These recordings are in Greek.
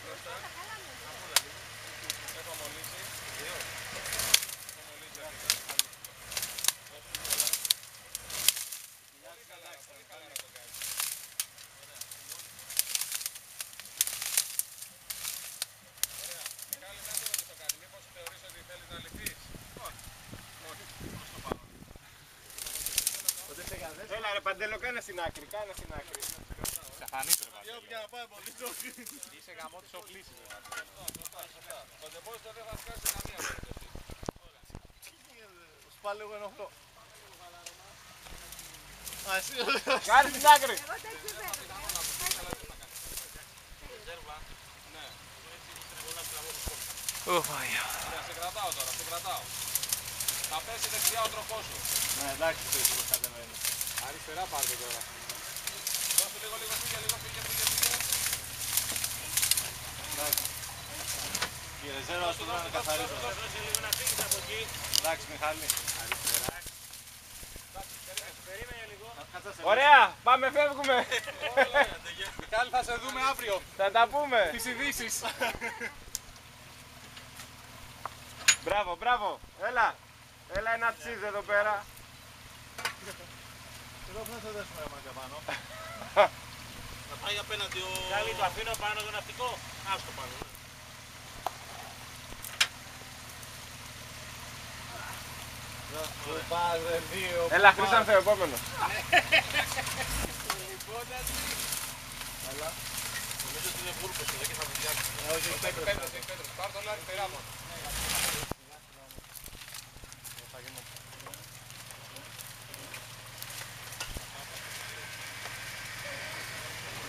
μπροστά. Έχω μολύσει. Πολύ καλά να το κάνεις. Ωραία. Μιχάλη, να σε ρωτήσω κάτι. Μήπως θεωρείς ότι θέλεις να λυθείς? Όχι. Όχι. Πώς το πάω. Έλα ρε Παντέλο, κάνε στην άκρη. Κάνε στην άκρη. Ξαφανίσω ρε Παντέλο. Για να πάει πολύ τζόκι. Είσαι γαμό της οκλήσης ρε Παντέλο. Το τεπόζιτο δεν θα σκάσει καμία περίπτωση. Σπάλε εγώ ενοχλώ. Κάνε στην άκρη. Σε κρατάω τώρα, σε κρατάω. Θα πέσει δεξιά ο τροχός σου. Ναι, εντάξει, το είσαι πως κατεβαίνει. Αριστερά πάρτε τώρα. Δώσε λίγο, φύγε. Εντάξει. Η ρεζέρβα σου πρέπει να καθαρίσω. Δώσε λίγο να φύγεις από εκεί. Εντάξει, Μιχάλη. Αριστερά. Περίμενε λίγο. Ωραία, πάμε, φεύγουμε. Μιχάλη, θα σε δούμε αύριο. Θα τα πούμε. Τις ειδήσεις. Μπράβο. Έλα ένα τσίζ εδώ πέρα. Εδώ που να σε δέσουμε ρε μάγκα πάνω. Να πάει απέναντι ο... Καλή, το αφήνω πάνω το ναυτικό. Άστο πάνω. Έλα, Χρήστανθε, ο επόμενος. Νομίζω ότι είναι βούρκος εδώ και θα βουλιάξει. Πέτρος, πάρ' το λάδι πέρα μου.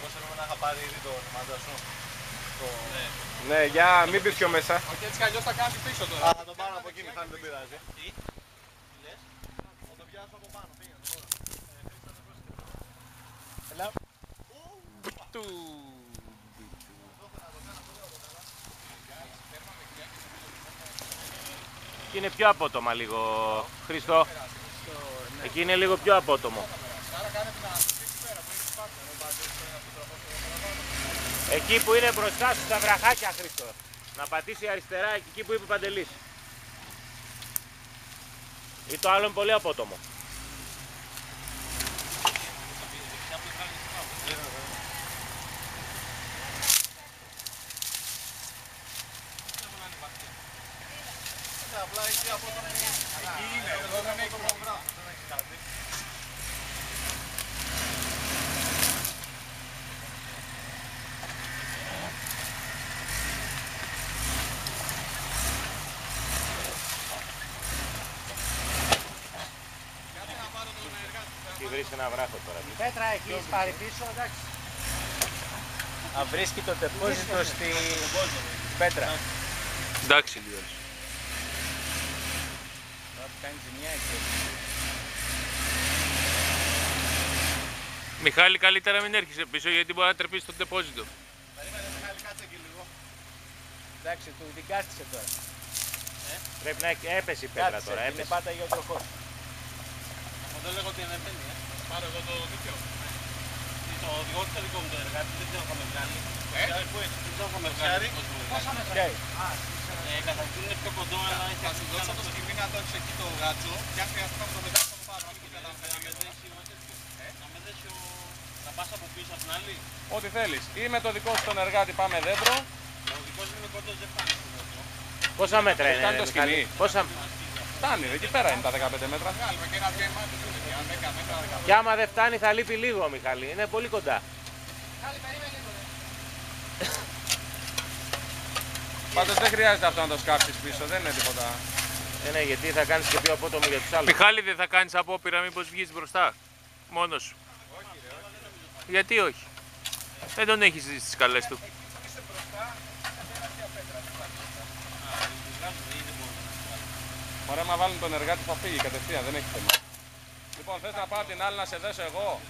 Πώς θέλουμε να είχα πάρει ήδη το μαντά σου. Ναι, για μην πεις πιο μέσα. Όχι, έτσι κι αλλιώς θα κάνει πίσω τώρα. Α, θα τον πάρω από εκεί, Μιχάλη, δεν πειράζει. Τι λες? Θα τον πιάσω από πάνω, πήγαινε τώρα. Έλα. Εκεί είναι πιο απότομα λίγο, Χριστό. Εκεί είναι λίγο πιο απότομο. Εκεί που είναι μπροστά σου τα βραχάκια, Χριστό. Να πατήσει αριστερά εκεί που είπε ο Παντελής. Ή το άλλο είναι πολύ απότομο. Απλά εκεί από τον... Εκεί είναι, εδώ δεν έχει πρόγραμμα. Δεν έχει κάτι. Τι βρίσκει ένα βράχο τώρα. Πέτρα έχεις πάρει πίσω, εντάξει. Αν βρίσκει το τεπόζιτο στη πέτρα. Εντάξει, λίγο. Μιχάλη, καλύτερα μην έρχεσαι πίσω γιατί μπορεί να τρεπείς το τεπόζιτο. Περίμενε, Μιχάλη, κάτσε εκεί λίγο. Εντάξει, του δικάστησε τώρα. Πρέπει να έπεσε η πέτρα τώρα. Είναι πάντα για ο τροχός. Εγώ δεν λέγω ότι ανεβαίνει, πάρω εγώ το δίκαιο. Το οδηγό του δικό μου το εργάτη, δεν το είχαμε βγάλει. Πού είναι, δεν το είχαμε βγάλει. Πόσα μέτρα. Καταρχήν είναι πιο κοντό, αλλά έχει θα σου δώσω το σκηνή να το έχεις εκεί το γάτσο και αν χρειαστεί να το μετάξω από πάνω. Να με δέσει να πας από πίσω από την άλλη. Ό,τι θέλεις. Ή με το δικό σου τον εργάτη πάμε δέντρο. Ο δικός μου είναι κοντός, δεν φτάνει στο δέντρο. Πόσα μέτρα είναι, Φτάνει το σκηνή. Πόσα... Φτάνει, εκεί πέρα είναι τα 15 μέτρα. Βγάλουμε και ένα διέμμα του είναι, αν 10 μέτρα, 15. Και άμα δεν φτάνει θα λείπει λίγο, Μιχάλη. Είναι πολύ κοντά. Πάντως δεν χρειάζεται αυτό να το σκάψεις πίσω, δεν είναι τίποτα. Ναι, γιατί θα κάνεις και πιο απότομο για τους άλλους. Μιχάλη, δεν θα κάνεις απόπειρα μήπως βγεις μπροστά, μόνος σου? Γιατί όχι? Δεν τον έχεις δει στις καλές του. Ωραία, μα βάλουν τον εργάτη θα φύγει κατευθείαν, δεν έχει θέμα. Λοιπόν, θες να πάω την άλλη να σε δέσω εγώ?